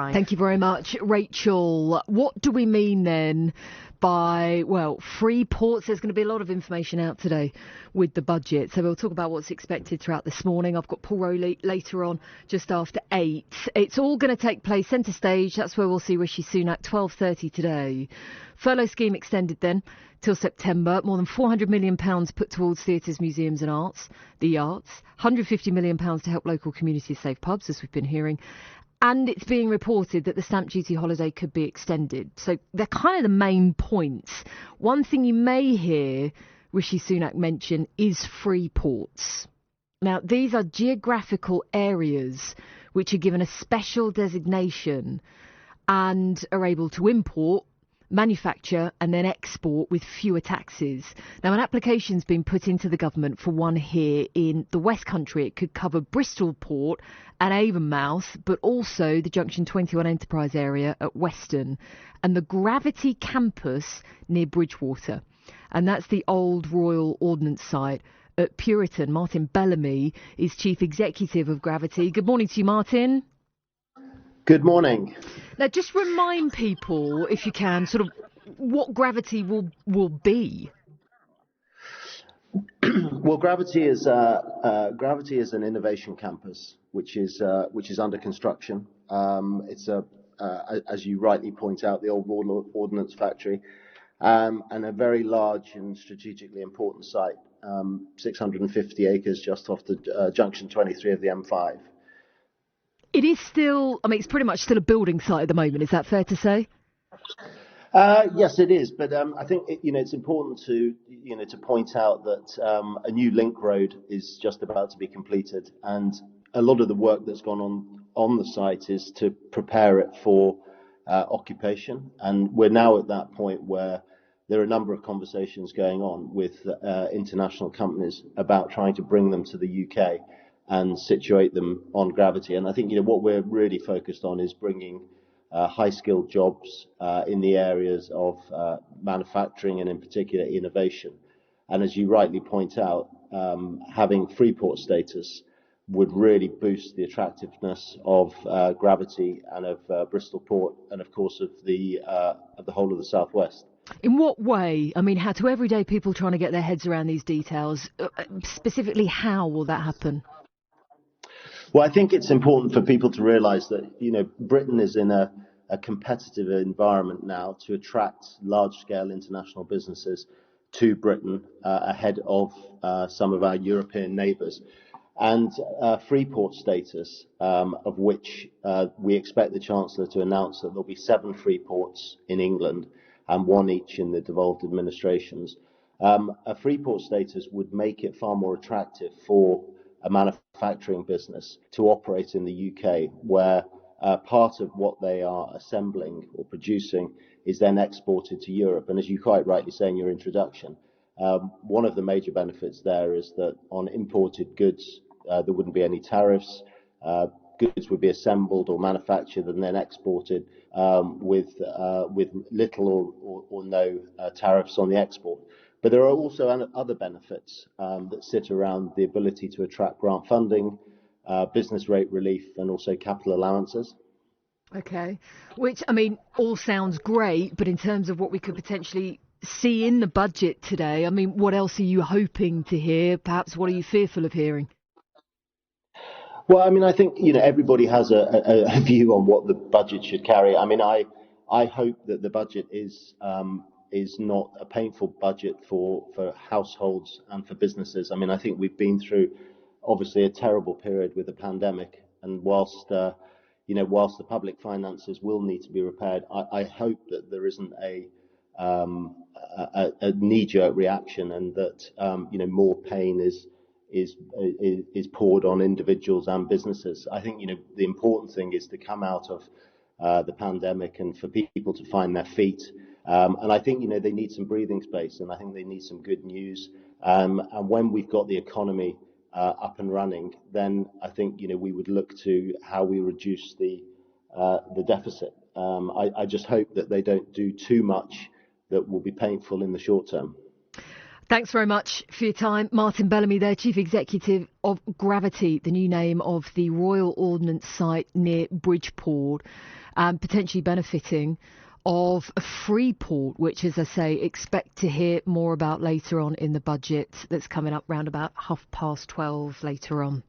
life. Thank you very much, Rachel. What do we mean then by, free ports? There's going to be a lot of information out today with the budget. So we'll talk about what's expected throughout this morning. I've got Paul Rowley later on, just after 8. It's all going to take place centre stage. That's where we'll see Rishi Sunak, 12:30 today. Furlough scheme extended then till September. More than £400 million put towards theatres, museums and the arts. £150 million to help local communities save pubs, as we've been hearing. And it's being reported that the stamp duty holiday could be extended. So they're kind of the main points. One thing you may hear Rishi Sunak mention is free ports. Now, these are geographical areas which are given a special designation and are able to import, manufacture and then export with fewer taxes. Now, an application's been put into the government for one here in the West Country. It could cover Bristol Port and Avonmouth, but also the Junction 21 Enterprise area at Weston and the Gravity campus near Bridgewater. And that's the old Royal Ordnance site at Puriton. Martin Bellamy is Chief Executive of Gravity. Good morning to you, Martin. Good morning. Now, just remind people, if you can, sort of what Gravity will be. Well, Gravity is an innovation campus which is under construction. It's as you rightly point out, the old Royal Ordnance factory, and a very large and strategically important site, 650 acres just off the junction 23 of the M5. It is still, it's pretty much still a building site at the moment. Is that fair to say? Yes, it is. But I think it's important to point out that a new link road is just about to be completed, and a lot of the work that's gone on the site is to prepare it for occupation. And we're now at that point where there are a number of conversations going on with international companies about trying to bring them to the UK and situate them on Gravity. And I think what we're really focused on is bringing high-skilled jobs in the areas of manufacturing and in particular innovation. And as you rightly point out, having Freeport status would really boost the attractiveness of Gravity and of Bristol Port and of course of the whole of the Southwest. In what way? How to everyday people trying to get their heads around these details, specifically how will that happen? Well, I think it's important for people to realise that, Britain is in a competitive environment now to attract large-scale international businesses to Britain ahead of some of our European neighbours. And Freeport status, of which we expect the Chancellor to announce that there'll be 7 Freeports in England and 1 each in the devolved administrations. A Freeport status would make it far more attractive for a manufacturing business to operate in the UK, where part of what they are assembling or producing is then exported to Europe. And as you quite rightly say in your introduction, one of the major benefits there is that on imported goods, there wouldn't be any tariffs. Goods would be assembled or manufactured and then exported with little or no tariffs on the export. But there are also other benefits that sit around the ability to attract grant funding, business rate relief, and also capital allowances. Okay, which, all sounds great, but in terms of what we could potentially see in the budget today, what else are you hoping to hear? Perhaps what are you fearful of hearing? Well, I think, everybody has a view on what the budget should carry. I hope that the budget is not a painful budget for households and for businesses. I think we've been through obviously a terrible period with the pandemic, and whilst the public finances will need to be repaired, I hope that there isn't a knee-jerk reaction, and that more pain is poured on individuals and businesses. I think the important thing is to come out of the pandemic and for people to find their feet. And I think they need some breathing space, and I think they need some good news. And when we've got the economy up and running, then I think we would look to how we reduce the deficit. I just hope that they don't do too much that will be painful in the short term. Thanks very much for your time. Martin Bellamy there, Chief Executive of Gravity, the new name of the Royal Ordnance site near Bridgeport, potentially benefiting of Freeport, which, as I say, expect to hear more about later on in the budget that's coming up round about 12:30 later on.